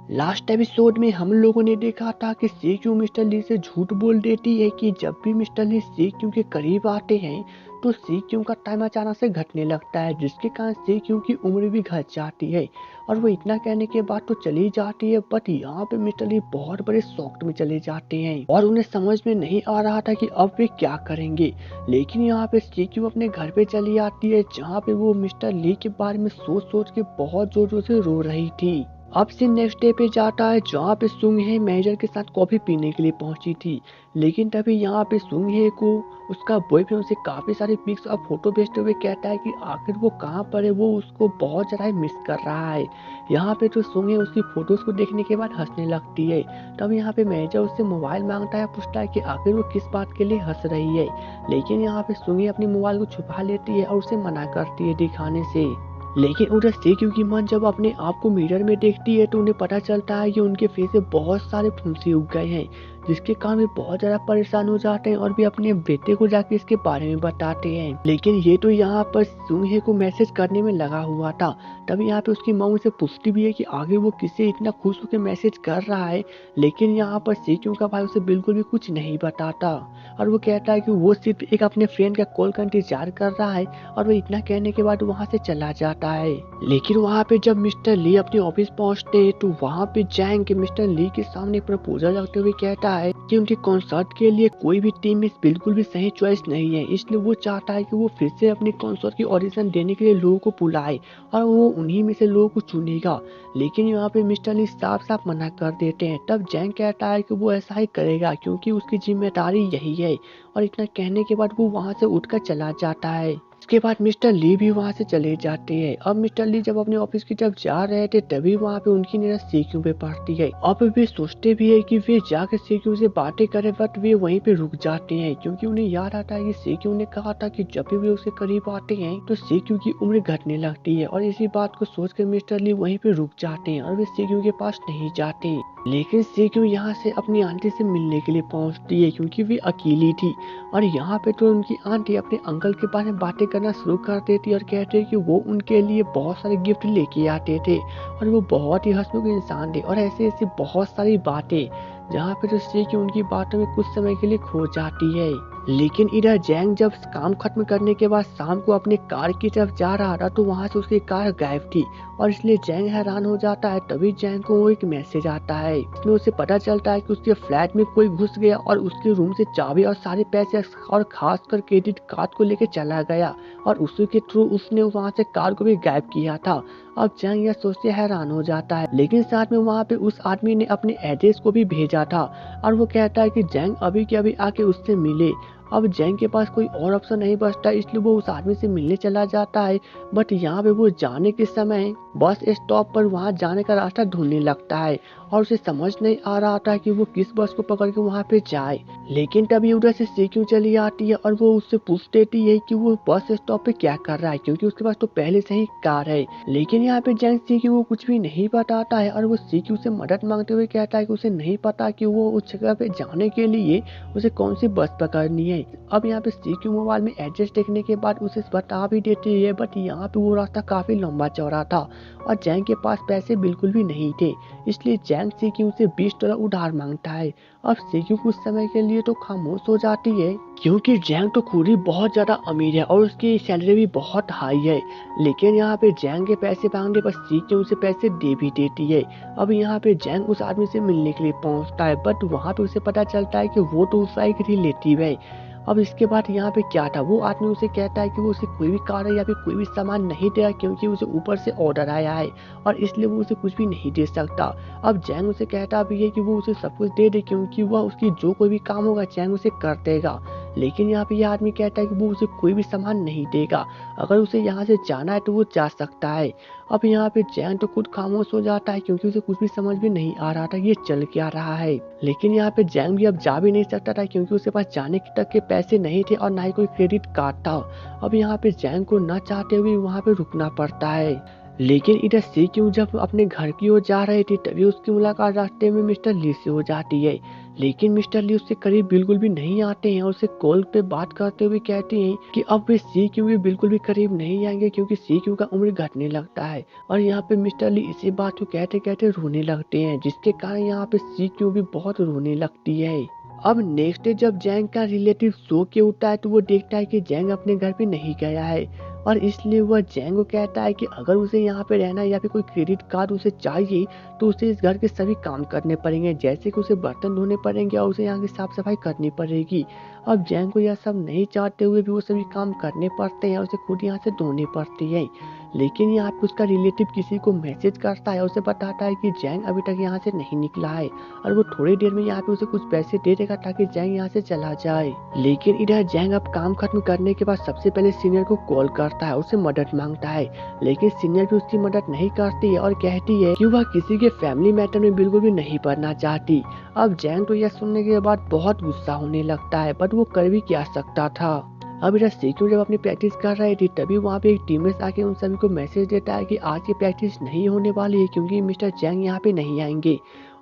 Last episode में हम लोगों ने देखा था कि सीक्यू मिस्टर ली से झूठ बोल देती है कि जब भी मिस्टर ली सीक्यू के करीब आते हैं तो सीक्यू का टाइम अचानक से घटने लगता है, जिसके कारण सीक्यू की उम्र भी घट जाती है। और वो इतना कहने के बाद तो चली जाती है, बट यहाँ पे मिस्टर ली बहुत बड़े शॉक में चले जाते हैं और उन्हें समझ में नहीं आ रहा था कि अब वे क्या करेंगे। लेकिन यहाँ पे सीक्यू अपने घर पे चली आती है, जहाँ पे वो मिस्टर ली के बारे में सोच सोच के बहुत जोर जोर से रो रही थी। अब सीन नेक्स्ट डे पे जाता है, जहाँ पे सुंगहे मैनेजर के साथ कॉफी पीने के लिए पहुंची थी। लेकिन तभी यहाँ पे सुंगहे को उसका बॉयफ्रेंड उसे काफी सारे पिक्स और फोटो भेजते हुए कहता है कि आखिर वो कहाँ पर है, वो उसको बहुत ज्यादा मिस कर रहा है। यहाँ पे तो सुंगहे उसकी फोटोज को देखने के बाद हंसने लगती है। तब यहाँ पे मैनेजर उससे मोबाइल मांगता है, पूछता है कि आखिर वो किस बात के लिए हंस रही है। लेकिन यहाँ पे सुंगहे अपनी मोबाइल को छुपा लेती है और उसे मना करती है दिखाने से। लेकिन उधर सीक्यू की मन जब अपने आप को मिरर में देखती है तो उन्हें पता चलता है कि उनके फेस पे बहुत सारे फुंसी उग गए हैं, जिसके कारण वे बहुत ज्यादा परेशान हो जाते हैं और भी अपने बेटे को जाके इसके बारे में बताते हैं। लेकिन ये तो यहाँ पर सुंगहे को मैसेज करने में लगा हुआ था। तभी यहाँ पे उसकी माँ उसे पूछती भी है कि आगे वो किसे इतना खुश होकर मैसेज कर रहा है। लेकिन यहाँ पर सीक्यू का भाई उसे बिल्कुल भी कुछ नहीं बताता और वो कहता है कि वो सिर्फ एक अपने फ्रेंड का कॉल का इंतजार कर रहा है। और वो इतना कहने के बाद वहाँ से चला जाता है। लेकिन वहाँ पे जब मिस्टर ली अपने ऑफिस पहुँचते हैं तो वहाँ पे जैंग के मिस्टर ली के सामने प्रपोजल रखते हुए कहता है कि उनके कॉन्सर्ट के लिए कोई भी टीम में बिल्कुल भी सही चॉइस नहीं है, इसलिए वो चाहता है कि वो फिर से अपने कॉन्सर्ट की ऑडिशन देने के लिए लोगों को बुलाए और वो उन्हीं में से लोगों को चुनेगा। लेकिन यहाँ पे मिस्टर ली साफ साफ मना कर देते हैं। तब जैंग कहता है कि वो ऐसा ही करेगा क्योंकि उसकी जिम्मेदारी यही है। और इतना कहने के बाद वो वहाँ से उठकर चला जाता है। इसके बाद मिस्टर ली भी वहाँ से चले जाते हैं। अब मिस्टर ली जब अपने ऑफिस की तरफ जा रहे थे तभी वहाँ पे उनकी नजर सीक्यू पे पड़ती है। अब वे सोचते भी है कि वे जाकर सीक्यू से बातें करें, बट वे वहीं पे रुक जाते हैं क्योंकि उन्हें याद आता है कि सीक्यू ने कहा था कि जब भी वे उसके करीब आते हैं तो सीक्यू की उम्र घटने लगती है। और इसी बात को सोचकर मिस्टर ली वहीं पे रुक जाते हैं और वे सीक्यू के पास नहीं जाते। लेकिन सीक्यू यहाँ से अपनी आंटी से मिलने के लिए पहुँचती है क्योंकि वे अकेली थी। और यहाँ पे तो उनकी आंटी अपने अंकल के बारे में बातें करना शुरू कर देती और कहते हैं कि वो उनके लिए बहुत सारे गिफ्ट लेके आते थे और वो बहुत ही हंसमुख इंसान थे और ऐसे ऐसी बहुत सारी बातें, जहाँ पे तो सीक्यू उनकी बातों में कुछ समय के लिए खो जाती है। लेकिन इधर जैंग जब काम खत्म करने के बाद शाम को अपने कार की तरफ जा रहा था तो वहाँ से उसकी कार गायब थी और इसलिए जैंग हैरान हो जाता है। तभी जैंग को वो एक मैसेज आता है, इसमें उसे पता चलता है कि उसके फ्लैट में कोई घुस गया और उसके रूम से चाबी और सारे पैसे और खासकर क्रेडिट कार्ड को लेकर चला गया और उसी के थ्रू उसने वहाँ से कार को भी गायब किया था। अब जैंग यह सोच के हैरान हो जाता है, लेकिन साथ में वहाँ पे उस आदमी ने अपने एड्रेस को भी भेजा था और वो कहता है कि जैंग अभी के अभी आके उससे मिले। अब जैंग के पास कोई और ऑप्शन नहीं बचता, इसलिए वो उस आदमी से मिलने चला जाता है। बट यहाँ पे वो जाने के समय बस स्टॉप पर वहाँ जाने का रास्ता ढूंढने लगता है और उसे समझ नहीं आ रहा था कि वो किस बस को पकड़ के वहाँ पे जाए। लेकिन तभी उधर से सीक्यू चली आती है और वो उससे पूछ देती है कि वो बस स्टॉप पे क्या कर रहा है क्योंकि उसके पास तो पहले से ही कार है। लेकिन यहाँ पे जैंग सीक्यू को कुछ भी नहीं बताता है और वो सीक्यू से मदद मांगते हुए कहता है कि उसे नहीं पता कि वो उस जगह पे जाने के लिए उसे कौन सी बस पकड़नी है। अब यहाँ पे सीक्यू मोबाइल में एड्रेस देखने के बाद उसे बता भी देती है, बट यहाँ पे वो रास्ता काफी लंबा चौड़ा था और जैंग के पास पैसे बिल्कुल भी नहीं थे, इसलिए जैंग सीक्यू से $20 उधार मांगता है। अब सीक्यू कुछ समय के लिए तो खामोश हो जाती है क्योंकि जैंग तो खुद ही बहुत ज्यादा अमीर है और उसकी सैलरी भी बहुत हाई है। लेकिन यहाँ पे जैंग के पैसे मांगने पर सीक्यू उसे पैसे दे भी देती है। अब यहाँ पे जैंग उस आदमी से मिलने के लिए पहुंचता है, बट वहाँ पे उसे पता चलता है कि वो तो उसका एक रिलेटिव है। अब इसके बाद यहाँ पे क्या था, वो आदमी उसे कहता है कि वो उसे कोई भी कार या फिर कोई भी सामान नहीं देगा क्योंकि उसे ऊपर से ऑर्डर आया है और इसलिए वो उसे कुछ भी नहीं दे सकता। अब जैंग उसे कहता भी है कि वो उसे सब कुछ दे दे क्योंकि वह उसकी जो कोई भी काम होगा जैंग उसे कर देगा। लेकिन यहाँ पे यह आदमी कहता है कि वो उसे कोई भी सामान नहीं देगा, अगर उसे यहाँ से जाना है तो वो जा सकता है। अब यहाँ पे जैंग तो खुद खामोश हो जाता है क्योंकि उसे कुछ भी समझ में नहीं आ रहा था ये चल क्या रहा है। लेकिन यहाँ पे जैंग भी अब जा भी नहीं सकता था क्योंकि उसके पास जाने तक के पैसे नहीं थे और ना ही कोई क्रेडिट कार्ड था। अब यहाँ पे जैंग को न चाहते हुए वहाँ पे रुकना पड़ता है। लेकिन इधर सीक्यू जब अपने घर की ओर जा रहे थे तभी उसकी मुलाकात रास्ते में मिस्टर ली से हो जाती है। लेकिन मिस्टर ली उसके करीब बिल्कुल भी नहीं आते हैं और उसे कॉल पे बात करते हुए कहते हैं कि अब वे सी क्यू के बिल्कुल भी करीब नहीं आएंगे क्योंकि सी क्यू का उम्र घटने लगता है। और यहाँ पे मिस्टर ली इसी बात को कहते कहते रोने लगते हैं, जिसके कारण यहाँ पे सी क्यू भी बहुत रोने लगती है। अब नेक्स्ट डे जब जैंग का रिलेटिव सो के उठता है तो वो देखता है कि जैंग अपने घर पे नहीं गया है, और इसलिए वह जैंग को कहता है कि अगर उसे यहाँ पे रहना है या फिर कोई क्रेडिट कार्ड उसे चाहिए तो उसे इस घर के सभी काम करने पड़ेंगे, जैसे कि उसे बर्तन धोने पड़ेंगे और उसे यहाँ की साफ सफाई करनी पड़ेगी। अब जैंग को यह सब नहीं चाहते हुए भी वो सभी काम करने पड़ते हैं और उसे खुद यहाँ से धोने पड़ते हैं। लेकिन यहाँ पे उसका रिलेटिव किसी को मैसेज करता है और उसे बताता है कि जैंग अभी तक यहाँ से नहीं निकला है और वो थोड़ी देर में यहाँ पे उसे कुछ पैसे दे देगा ताकि जैंग यहाँ से चला जाए। लेकिन इधर जैंग अब काम खत्म करने के बाद सबसे पहले सीनियर को कॉल करता है, उससे मदद मांगता है, लेकिन सीनियर भी उसकी मदद नहीं करती है और कहती है कि वह किसी के फैमिली मैटर में बिल्कुल भी नहीं पड़ना चाहती। अब जैंग तो यह सुनने के बाद बहुत गुस्सा होने लगता है, बट वो कर भी क्या सकता था। अब इधर सीक्यू जब अपनी प्रैक्टिस कर रही थी तभी वहाँ पे एक टीममेट आके उन सभी को मैसेज देता है कि आज की प्रैक्टिस नहीं होने वाली है क्योंकि मिस्टर जैंग यहाँ पे नहीं आएंगे,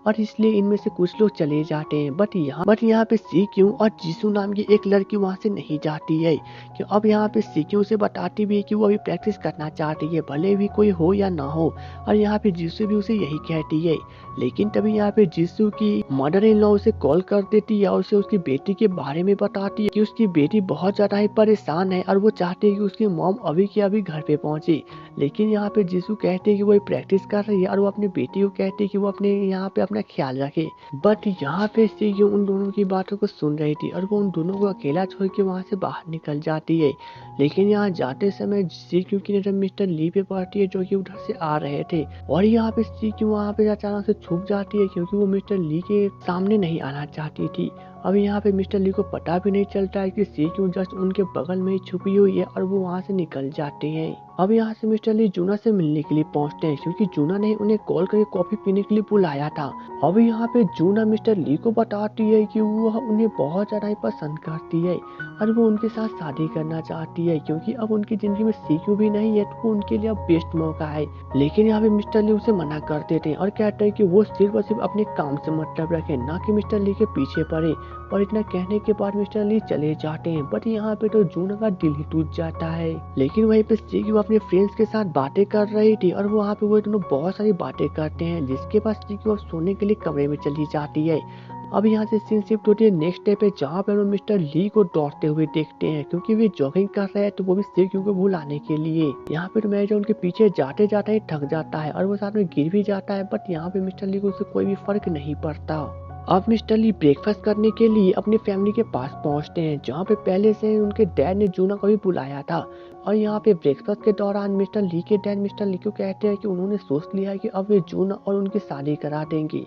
और इसलिए इनमें से कुछ लोग चले जाते हैं। बट यहाँ पे सीक्यू और जीसू नाम की एक लड़की वहाँ से नहीं जाती है। कि अब यहाँ पे सीक्यू से बताती भी है कि वो अभी प्रैक्टिस करना चाहती है, भले भी कोई हो या ना हो, और यहाँ पे जीसू भी उसे यही कहती है। लेकिन तभी यहाँ पे जीसू की मदर इन लॉ उसे कॉल कर देती है और उसे उसकी बेटी के बारे में बताती है कि उसकी बेटी बहुत ज्यादा ही परेशान है और वो चाहती है कि उसकी मॉम अभी के अभी घर पे पहुंचे। लेकिन यहाँ पे जीसू कहते हैं कि वो प्रैक्टिस कर रही है और वो अपनी बेटी को कहती है कि वो अपने यहाँ पे अपना ख्याल रखे। बट यहाँ पे सीक्यू उन दोनों की बातों को सुन रही थी और वो उन दोनों को अकेला छोड़ के वहाँ से बाहर निकल जाती है। लेकिन यहाँ जाते समय सीक्यू की नजर मिस्टर ली पे पड़ती है जो कि उधर से आ रहे थे, और यहाँ पे सीक्यू वहाँ पे अचानक से छुप जाती है क्योंकि वो मिस्टर ली के सामने नहीं आना चाहती थी। अब यहाँ पे मिस्टर ली को पता भी नहीं चलता है कि सीक्यू जस्ट उनके बगल में ही छुपी हुई है और वो वहाँ से निकल जाते हैं। अब यहाँ से मिस्टर ली जूना से मिलने के लिए पहुँचते हैं क्योंकि जूना ने उन्हें कॉल करके कॉफी पीने के लिए बुलाया था। अब यहाँ पे जूना मिस्टर ली को बताती है कि वह उन्हें बहुत ज्यादा ही पसंद करती है और वो उनके साथ शादी करना चाहती है क्योंकि अब उनकी जिंदगी में सीक्यू भी नहीं है तो उनके लिए अब बेस्ट मौका है। लेकिन यहाँ पे मिस्टर ली उसे मना कर देते हैं और कहते हैं कि वो सिर्फ और सिर्फ अपने काम से मतलब रखे, ना कि मिस्टर ली के पीछे पड़े। और इतना कहने के बाद मिस्टर ली चले जाते हैं। बट यहाँ पे तो जूना का दिल ही टूट जाता है। लेकिन वहीं पे सीक्यू अपने फ्रेंड्स के साथ बातें कर रही थी और वहाँ पे वो दोनों बहुत सारी बातें करते हैं, जिसके बाद सीक्यू अब सोने के लिए कमरे में चली जाती है। अब यहाँ से सीन शिफ्ट होती है नेक्स्ट डे पे जहाँ पे हम मिस्टर ली को दौड़ते हुए देखते हैं क्योंकि वे जॉगिंग कर रहे हैं तो वो भी सीक्यू को भुलाने के लिए। यहाँ पे तो मैनेजर उनके पीछे जाते जाते ही थक जाता है और वो साथ में गिर भी जाता है, बट यहाँ पे मिस्टर ली को उससे कोई भी फर्क नहीं पड़ता। अब मिस्टर ली ब्रेकफास्ट करने के लिए अपनी फैमिली के पास पहुंचते हैं जहाँ पे पहले से उनके डैड ने जूना को भी बुलाया था। और यहाँ पे ब्रेकफास्ट के दौरान मिस्टर ली के डैड मिस्टर ली को कहते हैं कि उन्होंने सोच लिया है कि अब वे जूना और उनकी शादी करा देंगे।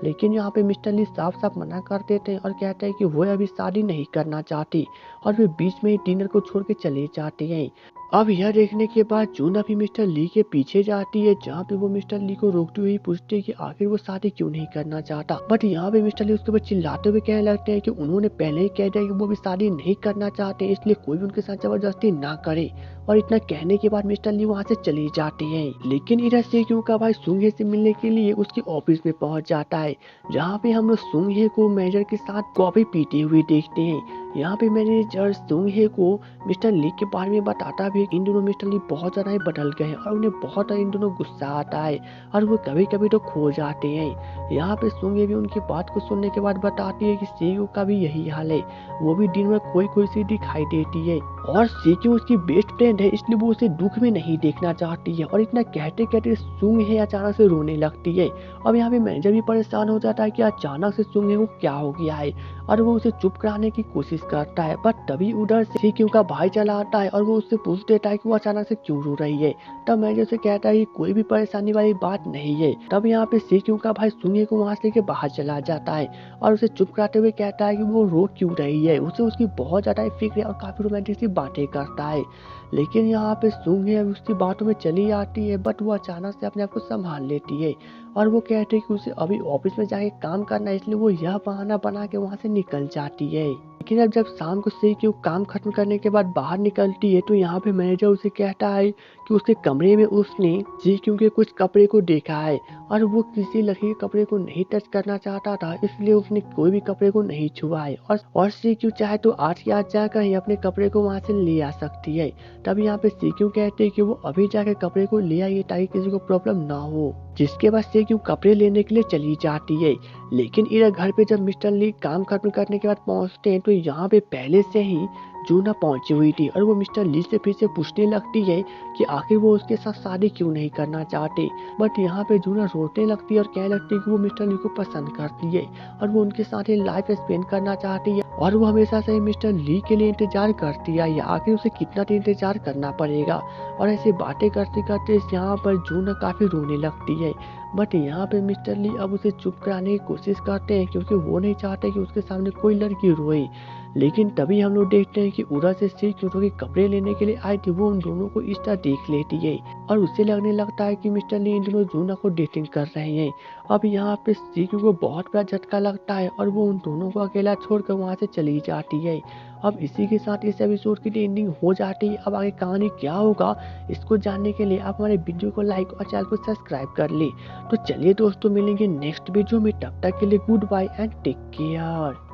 लेकिन यहाँ पे मिस्टर ली साफ साफ मना कर देते हैं और कहते हैं कि वो अभी शादी नहीं करना चाहती और वे बीच में ही डिनर को छोड़ के चले जाते हैं। अब यह देखने के बाद जूना भी मिस्टर ली के पीछे जाती है जहाँ पे वो मिस्टर ली को रोकती हुई पूछती है कि आखिर वो शादी क्यों नहीं करना चाहता। बट यहाँ पे मिस्टर ली उसके ऊपर चिल्लाते हुए कहने लगते हैं कि उन्होंने पहले ही कह दिया कि वो भी शादी नहीं करना चाहते, इसलिए कोई भी उनके साथ जबरदस्ती ना करे। और इतना कहने के बाद मिस्टर ली वहाँ से चली जाती है। लेकिन इधर सीक्यू का भाई सुंघे से मिलने के लिए उसके ऑफिस में पहुंच जाता है जहाँ पे हम लोग सुंघे को मैनेजर के साथ कॉफी पीते हुए देखते हैं। यहाँ पे मैनेजर सुंघे को मिस्टर ली के बारे में बताता भी इन दोनों मिस्टर ली बहुत ज्यादा ही बदल गए हैं और उन्हें बहुत इन दोनों गुस्सा आता है और वो कभी कभी तो खो जाते हैं। यहाँ पे सुंघे भी उनकी बात को सुनने के बाद बताती है कि सीक्यू का भी यही हाल है, वो भी दिन में कोई कोई सी दिखाई देती है और सीक्यू उसकी बेस्ट फ्रेंड है इसलिए वो उसे दुख में नहीं देखना चाहती है। और इतना कहते कहते सुंघे अचानक से रोने लगती है। अब यहाँ पे मैनेजर भी परेशान हो जाता है कि अचानक से सुंघे को क्या हो गया है और वो उसे चुप कराने की कोशिश करता है। बट तभी उधर से सीक्यू का भाई चला आता है और वो उससे पूछ देता है कि वो अचानक से क्यों रो रही है। तब मैनेजर से कहता है कि कोई भी परेशानी वाली बात नहीं है। तब यहाँ पे सीक्यू का भाई सुंघे को वहां से लेके बाहर चला जाता है और उसे चुप कराते हुए कहता है कि वो रो क्यों रही है, उसे उसकी बहुत ज्यादा फिक्र है और काफी रोमांटिक सी बातें करता है। लेकिन यहाँ पे सुंघे उसकी बातों में चली आती है, बट वो अचानक से अपने आप को संभाल लेती है और वो कहते हैं कि उसे अभी ऑफिस में जाके काम करना है, इसलिए वो यह बहाना बना के वहाँ से निकल जाती है। लेकिन अब जब शाम को सीक्यू काम खत्म करने के बाद बाहर निकलती है तो यहाँ पे मैनेजर उसे कहता है कि उसके कमरे में उसने सीक्यू के कुछ कपड़े को देखा है और वो किसी लड़की के कपड़े को नहीं टच करना चाहता था, इसलिए उसने कोई भी कपड़े को नहीं छुआ है। और सीक्यू चाहे तो आज के आज जाकर ही अपने कपड़े को वहाँ से ले आ सकती है। तब यहाँ पे सीक्यू कहते हैं कि वो अभी जाकर कपड़े को ले आइए ताकि किसी को प्रॉब्लम ना हो। जिसके बाद सीक्यू कपड़े लेने के लिए चली जाती है। लेकिन इधर घर पे जब मिस्टर ली काम खत्म करने के बाद पहुंचते हैं तो यहाँ पे पहले से ही जूना पहुंची हुई थी और वो मिस्टर ली से फिर से पूछने लगती है कि आखिर वो उसके साथ शादी क्यों नहीं करना चाहते। बट यहाँ पे जूना रोने लगती है और कहने लगती है कि वो मिस्टर ली को पसंद करती है और वो उनके साथ ही लाइफ स्पेंड करना चाहती है और वो हमेशा से मिस्टर ली के लिए इंतजार करती है या आखिर उसे कितना इंतजार करना पड़ेगा। और ऐसी बातें करते करते यहाँ पर जूना काफी रोने लगती है। बट यहाँ पे मिस्टर ली अब उसे चुप कराने की कोशिश करते हैं क्योंकि वो नहीं चाहते कि उसके सामने कोई लड़की रोए। लेकिन तभी हम लोग देखते हैं कि उरा से सीक्यू जो कि कपड़े लेने के लिए आई थी वो उन दोनों को इस तरह देख लेती है और उससे लगने लगता है कि मिस्टर ली इन दोनों जूना को डेटिंग कर रहे हैं। अब यहाँ पे सीक्यू को बहुत बड़ा झटका लगता है और वो उन दोनों को अकेला छोड़कर वहाँ से चली जाती है। अब इसी के साथ इस एपिसोड की एंडिंग हो जाती है। अब आगे कहानी क्या होगा इसको जानने के लिए आप हमारे वीडियो को लाइक और चैनल को सब्सक्राइब कर ले। तो चलिए दोस्तों मिलेंगे नेक्स्ट वीडियो में, तब तक के लिए goodbye and take care.